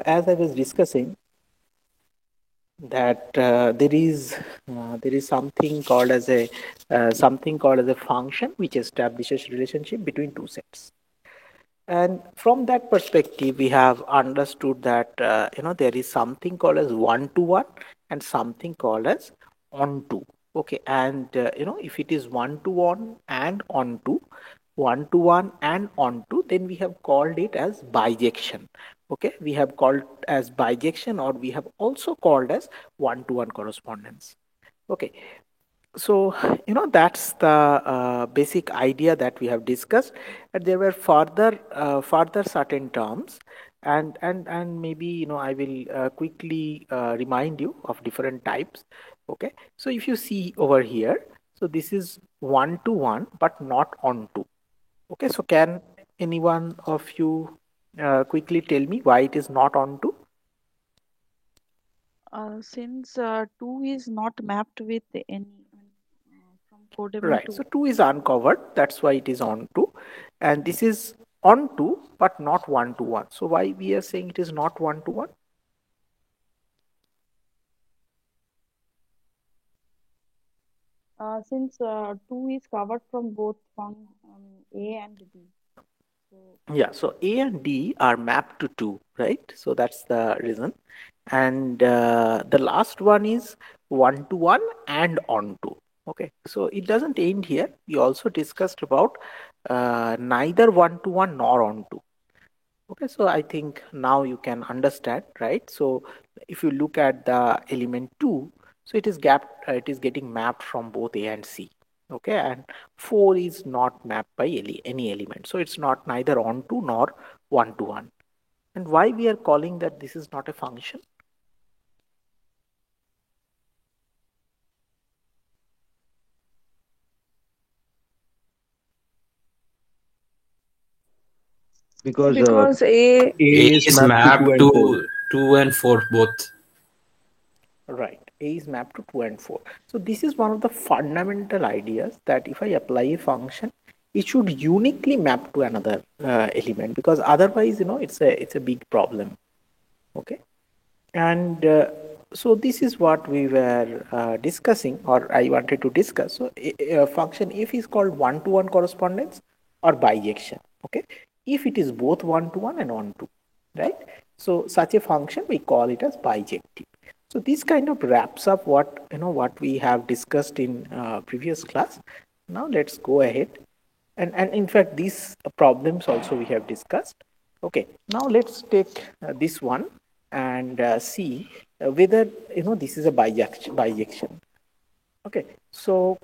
as I was discussing, that there is something called as a function which establishes relationship between two sets. And from that perspective, we have understood that there is something called as one to one and something called as on to. Okay, and if it is one to one and on to, one to one and on to, then we have called it as bijection. Okay, we have called as bijection, or we have also called as one to one correspondence. Okay, so that's the basic idea that we have discussed, and there were further certain terms, and maybe I will quickly remind you of different types. Okay, so if you see over here, so this is one to one but not on to. Okay, so can anyone of you quickly tell me why it is not on to? Since 2 is not mapped with any from codemy Right. to. So 2 is uncovered. That's why it is on to. And this is on to, but not one to one. So why we are saying it is not one to one? Since 2 is covered from both from A and B. So Yeah. So A and D are mapped to 2, right? So that's the reason. And the last one is one to one and on to. Okay. So it doesn't end here. We also discussed about neither one to one nor on to. Okay, so I think now you can understand, right? So if you look at the element 2, so it is getting mapped from both A and C. Okay, and 4 is not mapped by any element. So it's not neither onto nor one to one. And why we are calling that this is not a function? Because because A. A A is is mapped to 2 mapped and 4. to 2 and 4 both. Right, A is mapped to 2 and 4. So this is one of the fundamental ideas, that if I apply a function, it should uniquely map to another element, because otherwise, it's a big problem. Okay, and so this is what we were discussing, or I wanted to discuss. So a function if is called one to one correspondence or bijection. Okay, if it is both one to one and on to, right? So such a function we call it as bijective. So this kind of wraps up what we have discussed in previous class. Now let's go ahead, and in fact these problems also we have discussed. Okay, now let's take this one and see whether this is a bijection. Okay, so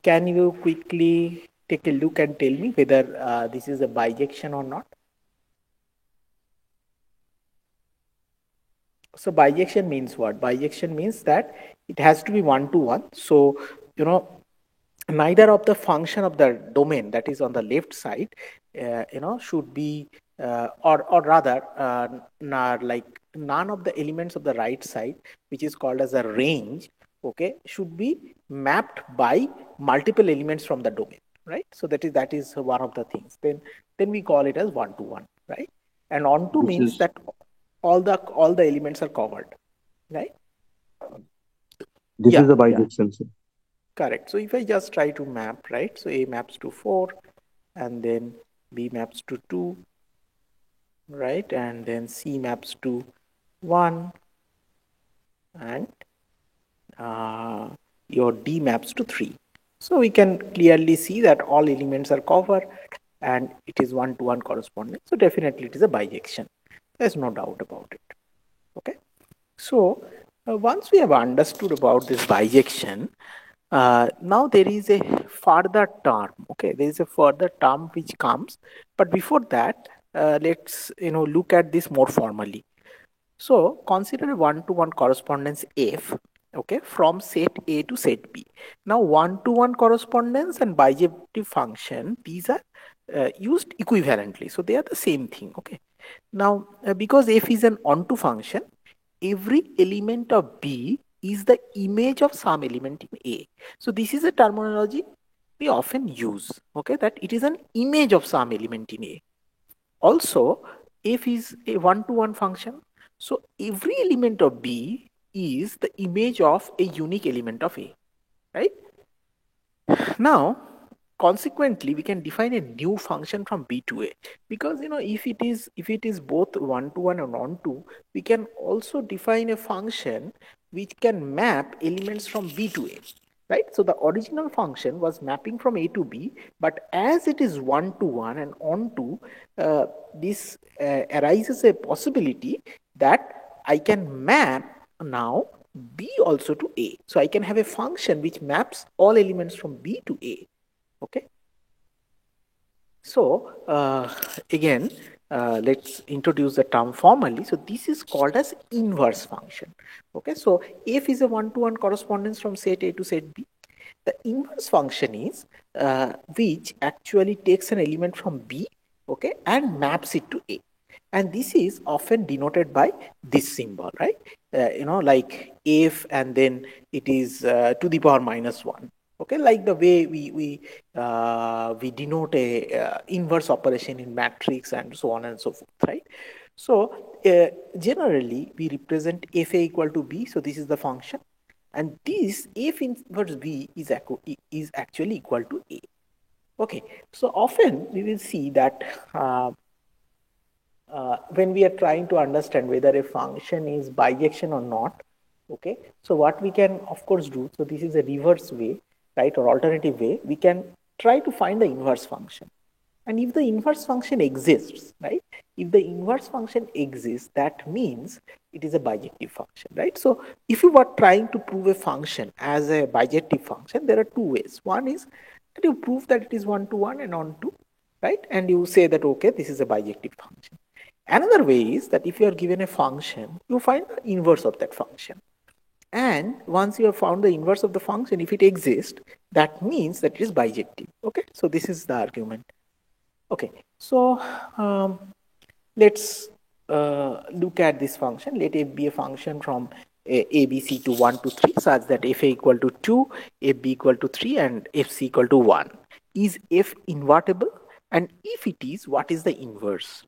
can you quickly take a look and tell me whether this is a bijection or not? So bijection means what? Bijection means that it has to be one to one. So you know neither of the function of the domain that is on the left side should be or rather like none of the elements of the right side, which is called as a range, okay, should be mapped by multiple elements from the domain, right? So that is one of the things. Then we call it as one to one, right? And on to This means is that all the elements are covered, right? this Yeah, is a yeah. bijection, sir. Correct. So if I just try to map, right? So A maps to 4, and then B maps to 2, right? And then C maps to 1, and uh, your D maps to 3. So we can clearly see that all elements are covered and it is one to one correspondence. So definitely it is a bijection. There's no doubt about it. Okay. So once we have understood about this bijection, now there is a further term. Okay, there is a further term which comes, but before that, let's look at this more formally. So consider a one-to-one correspondence F, okay, from set A to set B. Now one-to-one correspondence and bijective function, these are used equivalently, so they are the same thing. Okay. Now because F is an onto function, every element of B is the image of some element in A. So this is a terminology we often use. Okay, that it is an image of some element in A. Also, f is a one-to-one function. So every element of B is the image of a unique element of A, right? Now, consequently, we can define a new function from B to A, because if it is both one-to-one and on-to, we can also define a function which can map elements from B to A. Right, so the original function was mapping from A to B, but as it is one-to-one and on-to, this arises a possibility that I can map now B also to A. So I can have a function which maps all elements from B to A. Okay. So again, let's introduce the term formally. So this is called as inverse function. Okay. So f is a one-to-one correspondence from set A to set B. The inverse function is which actually takes an element from B, okay, and maps it to A. And this is often denoted by this symbol, right? Like f, and then it is to the power minus 1. Okay, like the way we denote a inverse operation in matrix and so on and so forth, right? So generally we represent fa equal to b. So this is the function, and this f inverse b is actually equal to a. Okay, so often we will see that when we are trying to understand whether a function is bijection or not, okay, so what we can of course do, so this is a reverse way, right, or alternative way, we can try to find the inverse function. And if the inverse function exists, right, if the inverse function exists, that means it is a bijective function, right? So if you were trying to prove a function as a bijective function, there are two ways. One is that you prove that it is one-to-one and on-to, right, and you say that okay, this is a bijective function. Another way is that if you are given a function, you find the inverse of that function. And once you have found the inverse of the function, if it exists, that means that it is bijective. Okay, so this is the argument. Okay, so let's look at this function. Let f be a function from ABC to 1 to 3 such that fa equal to 2, fb equal to 3, and fc equal to 1. Is f invertible? And if it is, what is the inverse?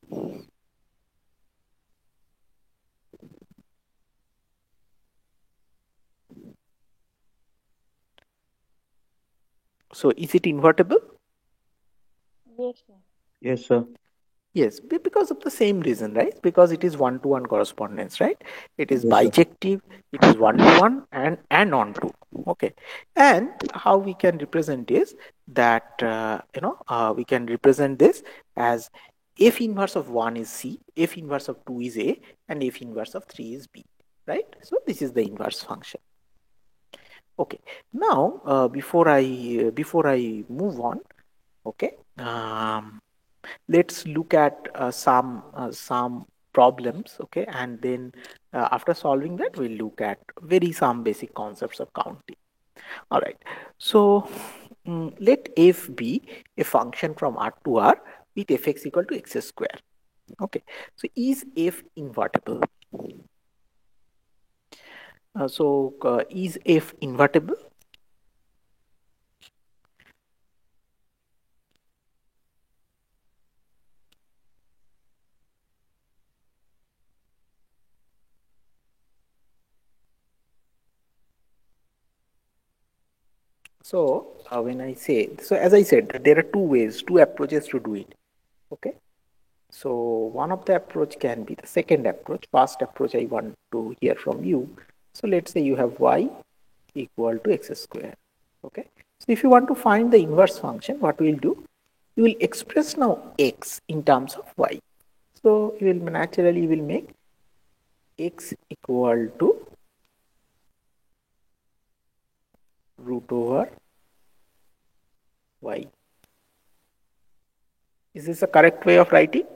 So is it invertible? Yes, sir. Yes, sir. Yes, because of the same reason, right? Because it is one-to-one correspondence, right? It is Yes, sir. bijective, it is one-to-one and on-to. Okay, and how we can represent is that we can represent this as f inverse of 1 is C, f inverse of 2 is A, and f inverse of 3 is B, right? So this is the inverse function. Okay, now before I move on, okay, let's look at some problems, okay, and then after solving that we'll look at some basic concepts of counting. All right, so let f be a function from R to R with fx equal to x square. Okay, so is f invertible? Is f invertible? So when I say, so as I said, there are two approaches to do it. Okay, so one of the approach can be the second approach. First approach I want to hear from you. So let's say you have y equal to x square. Okay, so if you want to find the inverse function, what we'll do, you will express now x in terms of y. So you will naturally make x equal to root over y. Is this a correct way of writing?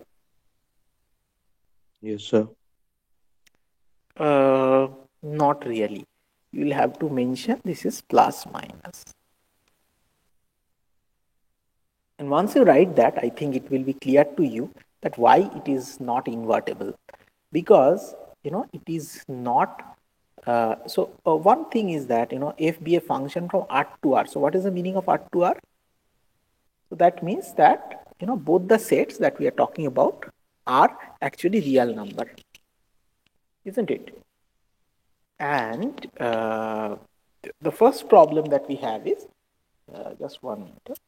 Yes, sir. Not really. You will have to mention this is plus minus. And once you write that, I think it will be clear to you that why it is not invertible, because it is not. One thing is that f be a function from R to R. So what is the meaning of R to R? So that means that both the sets that we are talking about, are actually real number, isn't it? And the first problem that we have is just 1 minute.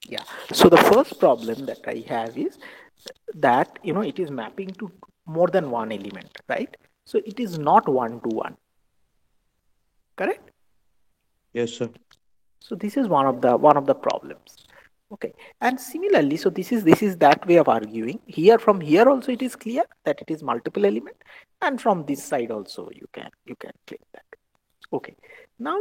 Yeah. So the first problem that I have is that it is mapping to more than one element, right? So it is not one to one, correct? Yes, sir. So this is one of the problems. Okay. And similarly, so this is that way of arguing. Here, from here also it is clear that it is multiple element, and from this side also you can claim that. Okay. Now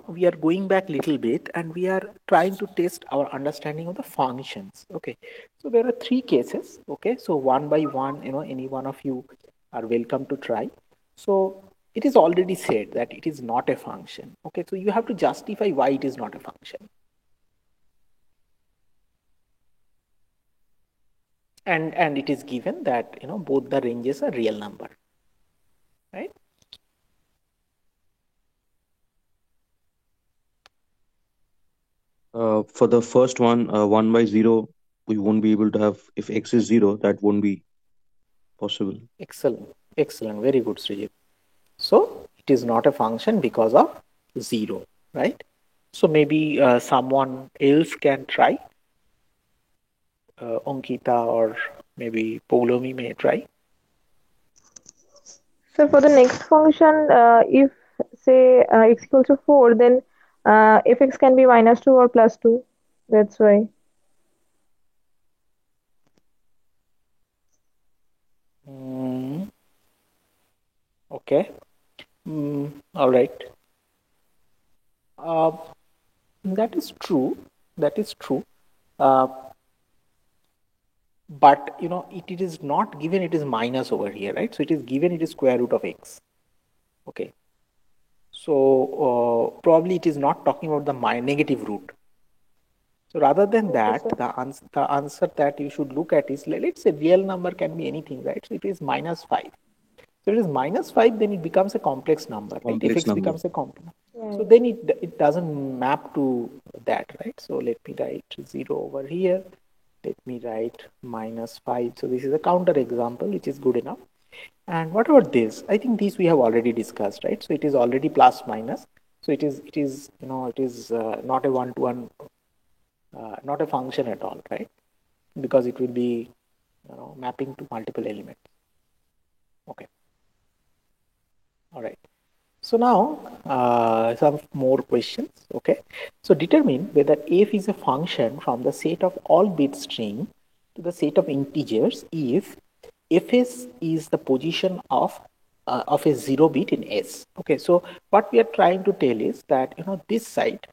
we are going back a little bit and we are trying to test our understanding of the functions. Okay. So there are three cases. Okay. So one by one, any one of you are welcome to try. So it is already said that it is not a function. Okay. So you have to justify why it is not a function. And it is given that both the ranges are real number, right? For the first one, 1 by 0, we won't be able to have, if x is 0, that won't be possible. Excellent, very good, Srijit. So it is not a function because of 0, right? So maybe someone else can try. Ankita or maybe Polomi may try. So for the next function, if say x equals to 4, then fx can be minus 2 or plus 2. That's why. Mm, okay. All right. Uh, that is true. That is true. Uh, but it is not given it is minus over here, right? So it is given it is square root of x. Okay. So probably it is not talking about the negative root. So rather than Okay, that, sir. the answer that you should look at is, let's say real number can be anything, right? So it is minus 5. So it is minus 5, then it becomes a complex number, right? If Complex x number. becomes a complex. Yeah, So then it doesn't map to that, right? So let me write 0 over here. Let me write minus 5. So this is a counter example, which is good enough. And what about this? I think these we have already discussed, right? So it is already plus minus. So it is not a one-to-one, not a function at all, right? Because it will be mapping to multiple elements. Okay. All right. So now some more questions. Okay. So determine whether f is a function from the set of all bit string to the set of integers if fs is the position of a 0 bit in s. Okay. So what we are trying to tell is that this side.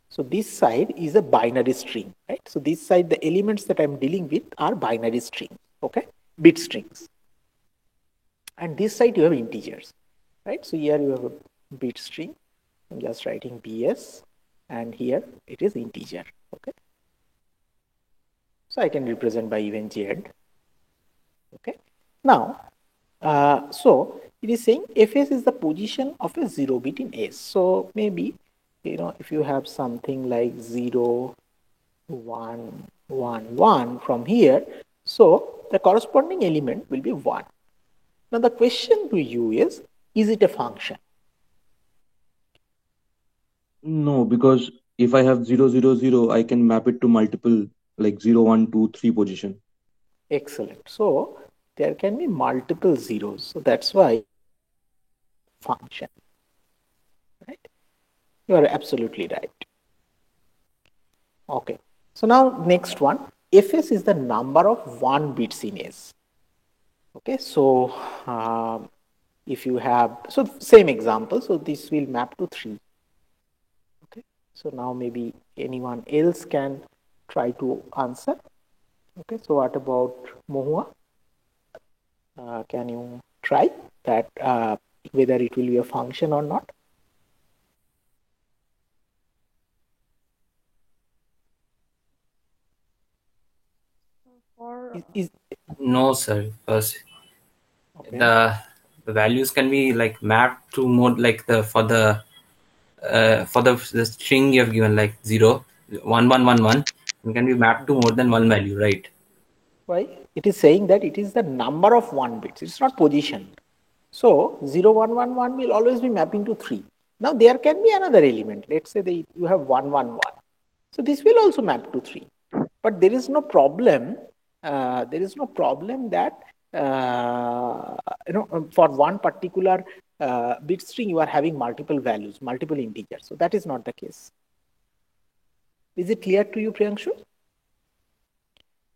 So this side is a binary string, right? So this side, the elements that I'm dealing with are binary strings. Okay, bit strings. And this side you have integers, right? So here you have a bit string. I'm just writing bs, and here it is integer. Okay, so I can represent by even z. Okay, now so it is saying fs is the position of a 0 bit in s. So maybe if you have something like 0 1 1 1 from here, so the corresponding element will be 1. Now the question to you is it a function? No, because if I have 0, 0, 0, I can map it to multiple, like 0, 1, 2, 3 position. Excellent. So there can be multiple zeros. So that's why function, right? You are absolutely right. Okay. So now next one, fs is the number of 1 bits in s. Okay. So if you have, so same example, so this will map to 3. Okay. So now maybe anyone else can try to answer. Okay. So what about Mohua? Can you try that whether it will be a function or not? For Is No, sir. Because Okay. the values can be like mapped to more like the string you have given, like 0 1 1 1 1, it can be mapped to more than one value, right? Why? It is saying that it is the number of 1 bits. It's not position. So 0 1 1 1 will always be mapping to 3. Now there can be another element. Let's say that you have 1 1 1. So this will also map to 3. But there is no problem. There is no problem that for one particular bit string you are having multiple values, multiple integers. So that is not the case. Is it clear to you, Priyanshu?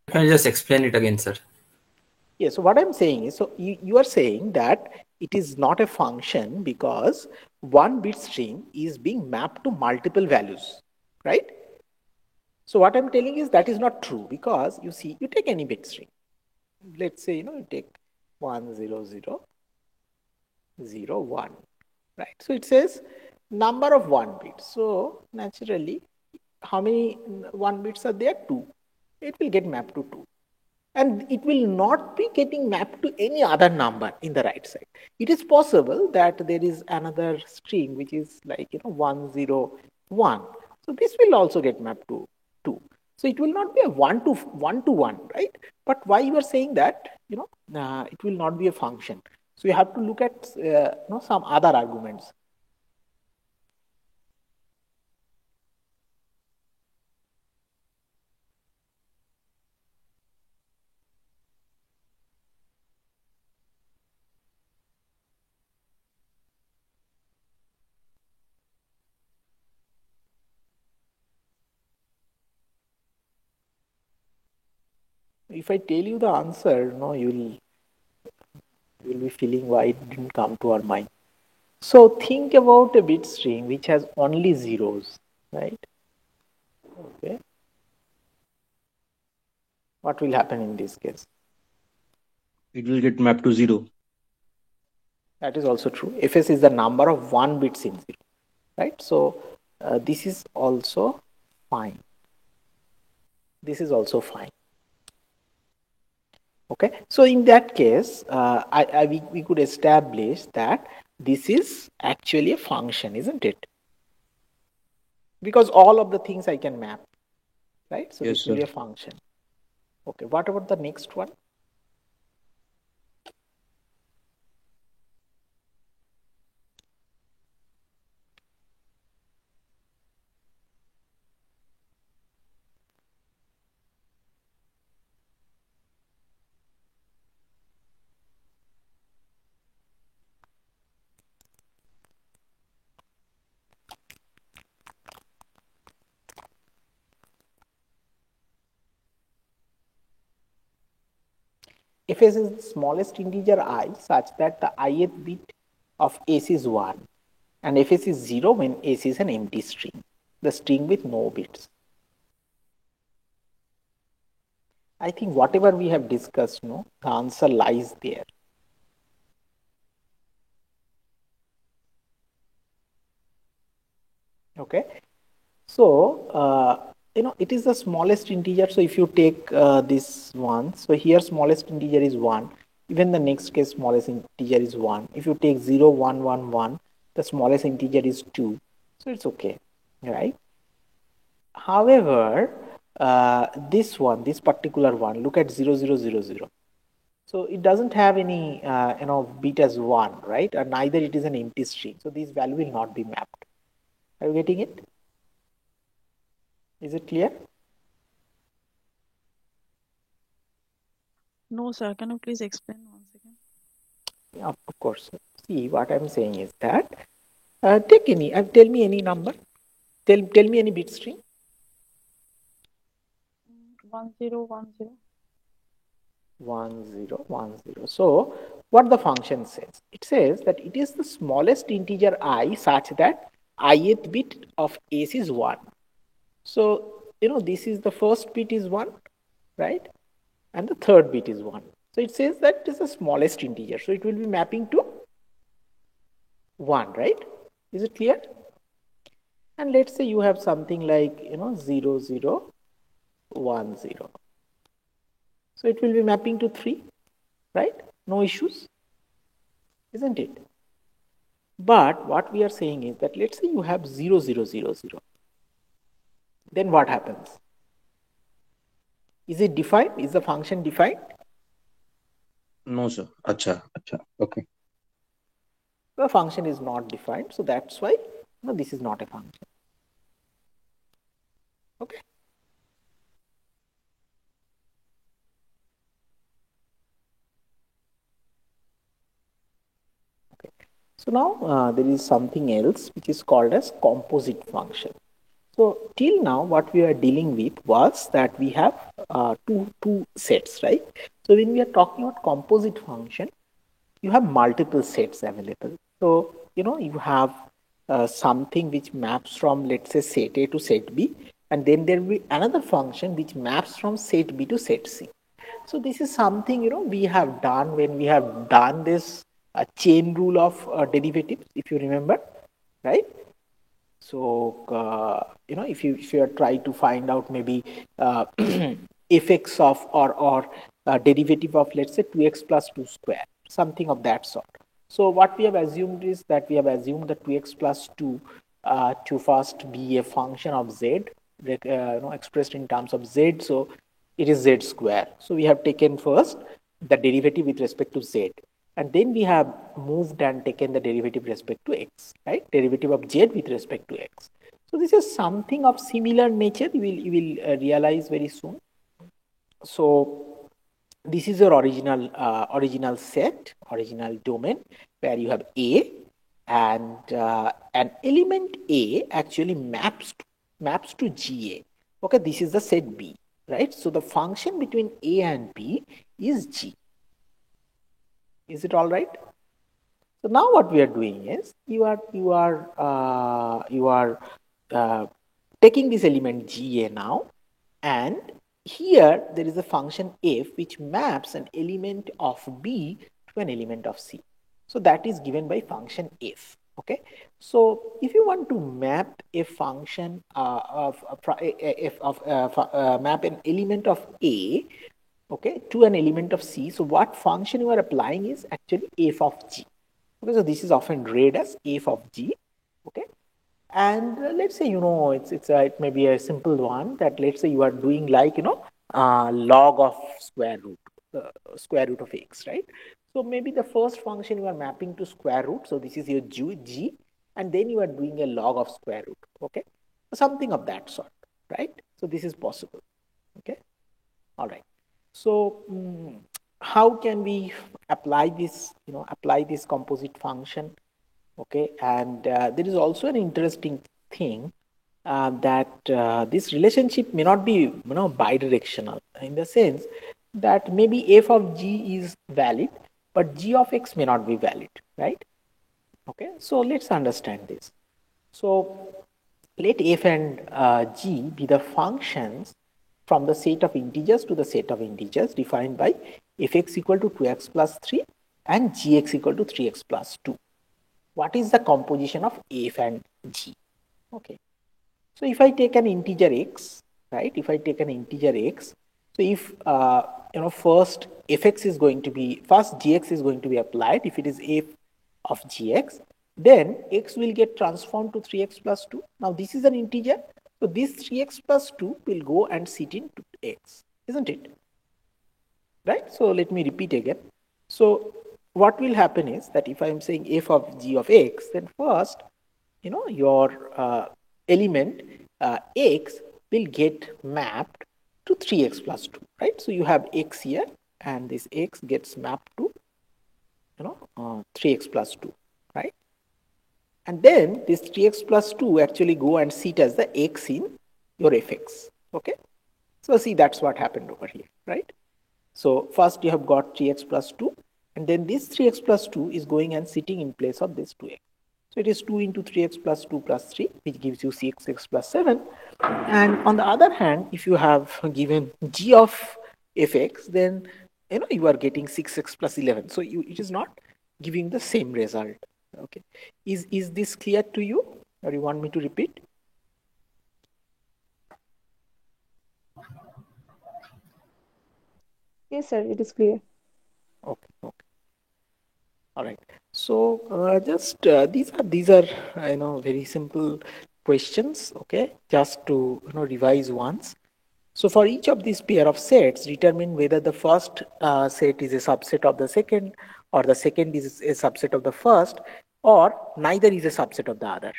Can you just explain it again, sir? Yeah, so what I'm saying is, so you are saying that it is not a function because one bit string is being mapped to multiple values, right? So what I'm telling is that is not true, because you see, you take any bit string. Let's say, you take 1 0 0 0 1, right? So it says number of 1 bits. So naturally, how many 1 bits are there? 2. It will get mapped to 2. And it will not be getting mapped to any other number in the right side. It is possible that there is another string which is like 1 0 1. So this will also get mapped to 2. So it will not be a 1 to 1, right? But why you are saying that it will not be a function? So you have to look at some other arguments. If I tell you the answer, you'll be feeling why it didn't come to our mind. So think about a bit string which has only zeros, right? Okay. What will happen in this case? It will get mapped to 0. That is also true. Fs is the number of 1 bits in 0, right? So this is also fine. This is also fine. Okay. So in that case, we could establish that this is actually a function, isn't it? Because all of the things I can map, right? So Yes, this will sir. be a function. Okay. What about the next one? Fs is the smallest integer I such that the ith bit of S is 1 and Fs is 0 when S is an empty string, the string with no bits. I think whatever we have discussed, the answer lies there. Okay. So, it is the smallest integer. So if you take this one, so here smallest integer is 1. Even the next case smallest integer is 1. If you take 0, 1, 1, 1, the smallest integer is 2. So it's okay, right? However, this particular one, look at 0, 0, 0, 0. So it doesn't have any, bit as 1, right? And neither it is an empty string. So this value will not be mapped. Are you getting it? Is it clear? No, sir. Can you please explain once again? Yeah, of course. See, what I'm saying is that take any, tell me any number. Tell me any bit string. 1010. 1010. So what the function says? It says that it is the smallest integer I such that ith bit of S is 1. So, this is the first bit is 1, right? And the third bit is 1. So it says that it is the smallest integer. So it will be mapping to 1, right? Is it clear? And let's say you have something like, 0, 0, 1, 0. So it will be mapping to 3, right? No issues. isn't it? But what we are saying is that let's say you have 0, 0, 0, 0. Then what happens? Is it defined? Is the function defined? No, sir. Acha, acha. Okay. The function is not defined, so that's why this is not a function. Okay. Okay. So now there is something else which is called as composite function. So till now, what we are dealing with was that we have two sets, right? So when we are talking about composite function, you have multiple sets available. So you have something which maps from, let's say, set A to set B, and then there will be another function which maps from set B to set C. So this is something we have done when we have done this chain rule of derivatives, if you remember, right? So if you are trying to find out maybe fx of or derivative of, let's say, 2x plus 2 square, something of that sort. So what we have assumed is that we have assumed that 2x plus 2 to first be a function of z, expressed in terms of z. So it is z square. So we have taken first the derivative with respect to z, and then we have moved and taken the derivative with respect to x, right? Derivative of z with respect to x. So this is something of similar nature. You will realize very soon. So this is your original set, original domain, where you have A, and an element A actually maps to GA. Okay, this is the set B, right? So the function between A and B is G. Is it all right? So now what we are doing is you are taking this element GA now, and here there is a function f which maps an element of B to an element of C. So that is given by function f. Okay. So if you want to map a function map an element of A, okay, to an element of C, so what function you are applying is actually f of G. Okay, so this is often read as f of G. Okay, and let's say it may be a simple one, that let's say you are doing like log of square root of x, right? So maybe the first function you are mapping to square root, so this is your G, and then you are doing a log of square root. Okay, something of that sort, right? So this is possible. Okay, all right. So how can we apply this composite function? Okay, and there is also an interesting thing, that this relationship may not be bidirectional, in the sense that maybe f of G is valid, but G of x may not be valid, right? Okay, so let's understand this. So let f and G be the functions from the set of integers to the set of integers defined by fx equal to 2x plus 3 and gx equal to 3x plus 2. What is the composition of f and G? Okay, so if I take an integer x, right? If I take an integer x, so if first fx is going to be, first gx is going to be applied. If it is f of gx, then x will get transformed to 3x plus 2. Now this is an integer, so this 3x plus 2 will go and sit into x, isn't it? Right? So let me repeat again. So what will happen is that if I am saying f of g of x, then first your element x will get mapped to 3x plus 2, right? So you have x here, and this x gets mapped to 3x plus 2, right? And then this 3x plus 2 actually go and sit as the x in your fx. Okay, so see, that's what happened over here, right? So first you have got 3x plus 2, and then this 3x plus 2 is going and sitting in place of this 2x. So it is 2 into 3x plus 2 plus 3, which gives you 6x plus 7. And on the other hand, if you have given g of fx, then you are getting 6x plus 11. So it is not giving the same result. Okay, is this clear to you, or you want me to repeat? Yes, sir, it is clear. Okay. All right. So these are very simple questions. Okay, just to revise once. So for each of these pair of sets, determine whether the first set is a subset of the second, or the second is a subset of the first, or neither is a subset of the other.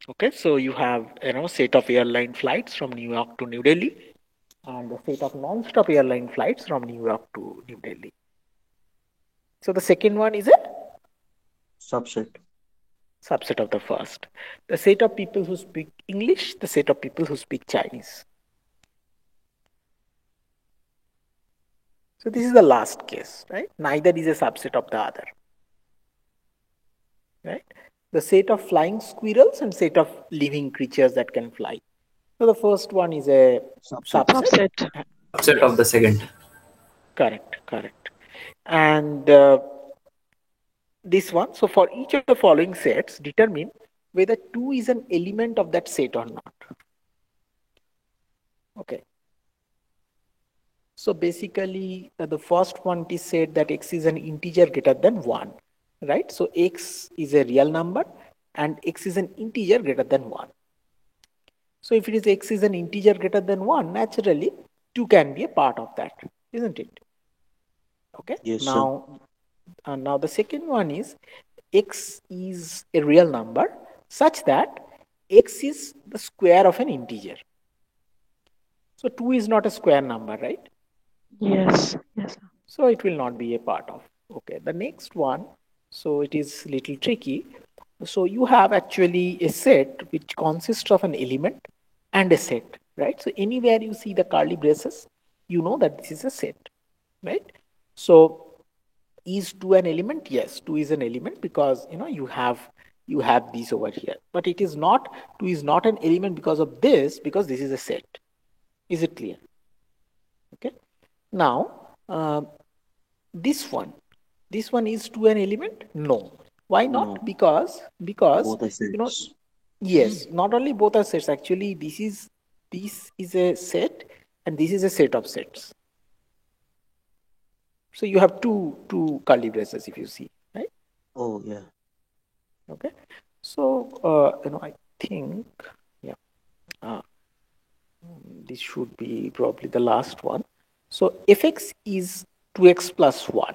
Okay, so you have set of airline flights from New York to New Delhi, and a set of non-stop airline flights from New York to New Delhi. So the second one is a Subset. subset of the first. The set of people who speak English, the set of people who speak Chinese. So this is the last case, right? Neither is a subset of the other, right? The set of flying squirrels and set of living creatures that can fly. So the first one is a Subset. subset. Subset of the second. Correct. And this one, so for each of the following sets, determine whether 2 is an element of that set or not. Okay. So basically, the first one is said that x is an integer greater than 1, right? So x is a real number and x is an integer greater than 1. So if it is x is an integer greater than 1, naturally 2 can be a part of that, isn't it? Okay. Yes, now, now the second one is x is a real number such that x is the square of an integer. So 2 is not a square number, right? Yes. Yes. So it will not be a part of. Okay, the next one, so it is little tricky. So you have actually a set which consists of an element and a set, right? So anywhere you see the curly braces, you know that this is a set, right? So is 2 an element? Yes, 2 is an element because you have these over here. But it is not, 2 is not an element because of this, because this is a set. Is it clear? Okay. Now, this one is 2 an element? No. Why not? No. Because both are sets. yes, not only both are sets, actually this is a set and this is a set of sets. So you have two curly braces if you see, right? Oh yeah. Okay. So I think this should be probably the last one. So fx is 2x plus 1,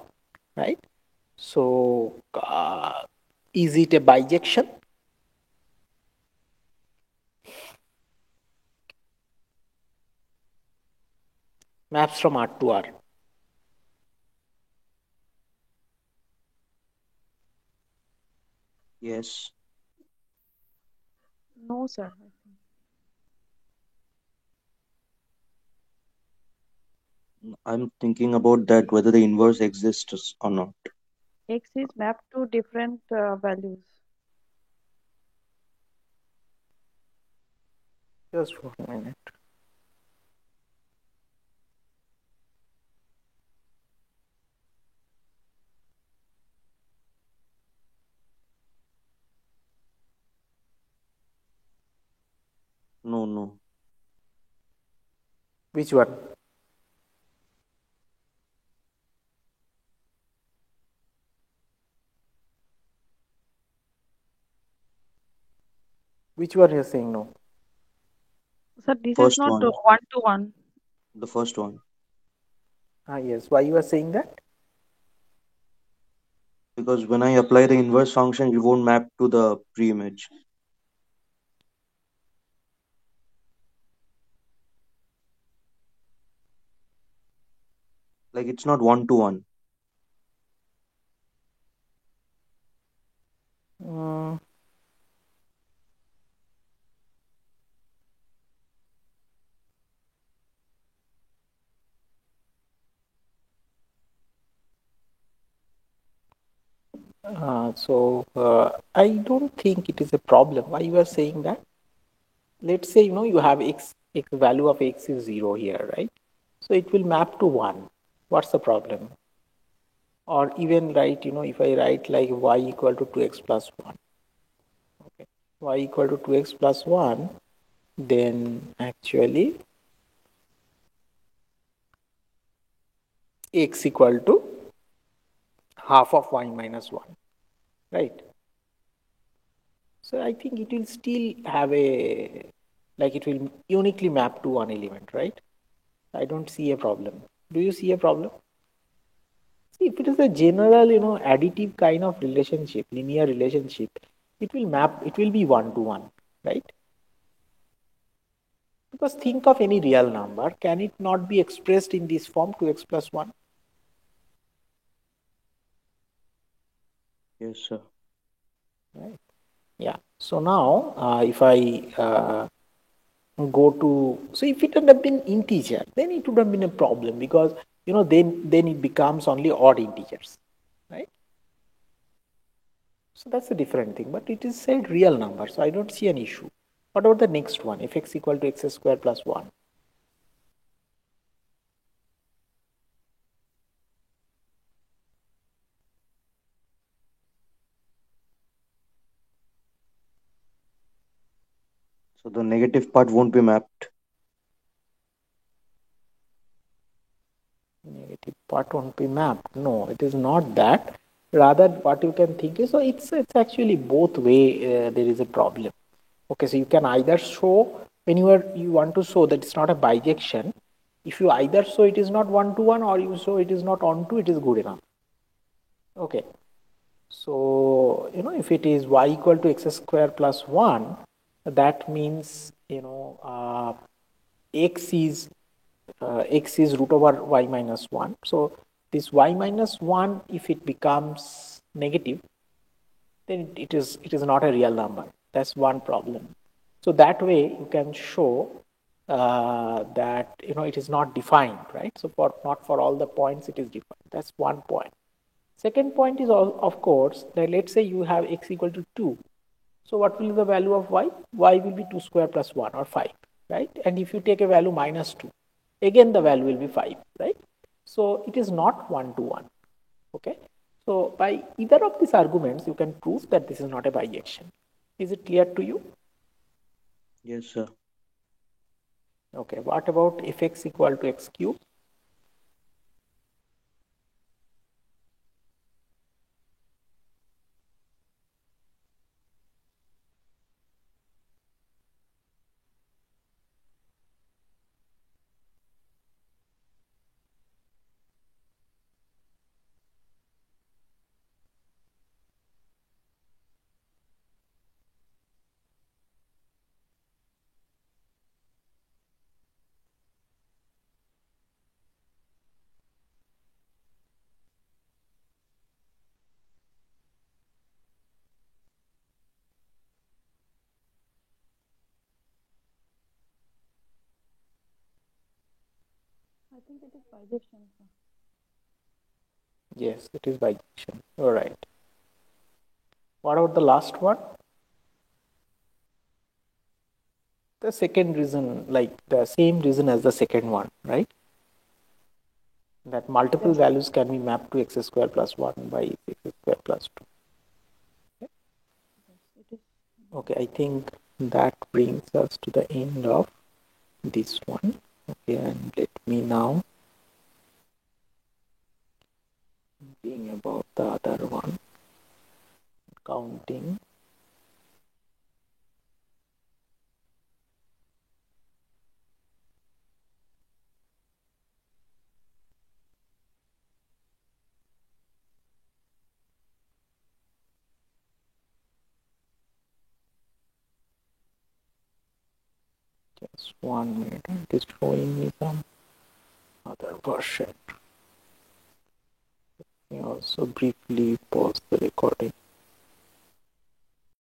right? So is it a bijection? Maps from R to R. Yes. No, sir. I'm thinking about that, whether the inverse exists or not. X is mapped to different values. Just 1 minute. No. Which one? Which one you're saying no? Sir, this is First not one. 1-to-1. The first one. Yes. Why you are saying that? Because when I apply the inverse function, you won't map to the pre-image. Like it's not 1-to-1. So I don't think it is a problem. Why you are saying that? Let's say you have x value of x is 0 here, right? So it will map to 1. What's the problem? Or even write, if I write like y equal to 2x plus 1. Okay. Y equal to 2x plus 1, then actually x equal to half of y minus 1, right? So I think it will still have a, like it will uniquely map to one element, right? I don't see a problem. Do you see a problem? See, if it is a general, additive kind of relationship, linear relationship, it will map, it will be one to one, right? Because think of any real number, can it not be expressed in this form 2x plus 1? Yes, sir. Right. Yeah. So now, if I go to, so if it had have been integer, then it would have been a problem because, then it becomes only odd integers, right? So that's a different thing, but it is said real number, so I don't see an issue. What about the next one, fx equal to x square plus 1? So the negative part won't be mapped. Negative part won't be mapped. No, it is not that. Rather, what you can think is, so it's actually both way there is a problem. Okay, so you can either show when you want to show that it's not a bijection. If you either show it is not one to one or you show it is not onto, it is good enough. Okay, so if it is y equal to x square plus 1, that means x is root over y minus 1. So this y minus 1, if it becomes negative, then it is not a real number. That's one problem. So that way you can show that it is not defined, right? So for not for all the points it is defined. That's one point. Second point is, of course, that let's say you have x equal to 2. So what will be the value of y? Y will be 2 square plus 1 or 5, right? And if you take a value minus 2, again the value will be 5, right? So it is not one to one. Okay, so by either of these arguments you can prove that this is not a bijection. Is it clear to you? Yes, sir. Okay, what about fx equal to x cube? I think it is bijection, sir. Yes, it is bijection. All right. What about the last one? The second reason, like the same reason as the second one, right? That multiple values can be mapped to x square plus 1 by x square plus 2. Okay, I think that brings us to the end of this one. Okay, and let me now think about the other one, counting. Just 1 minute, it is showing me some other version. Let me also briefly pause the recording.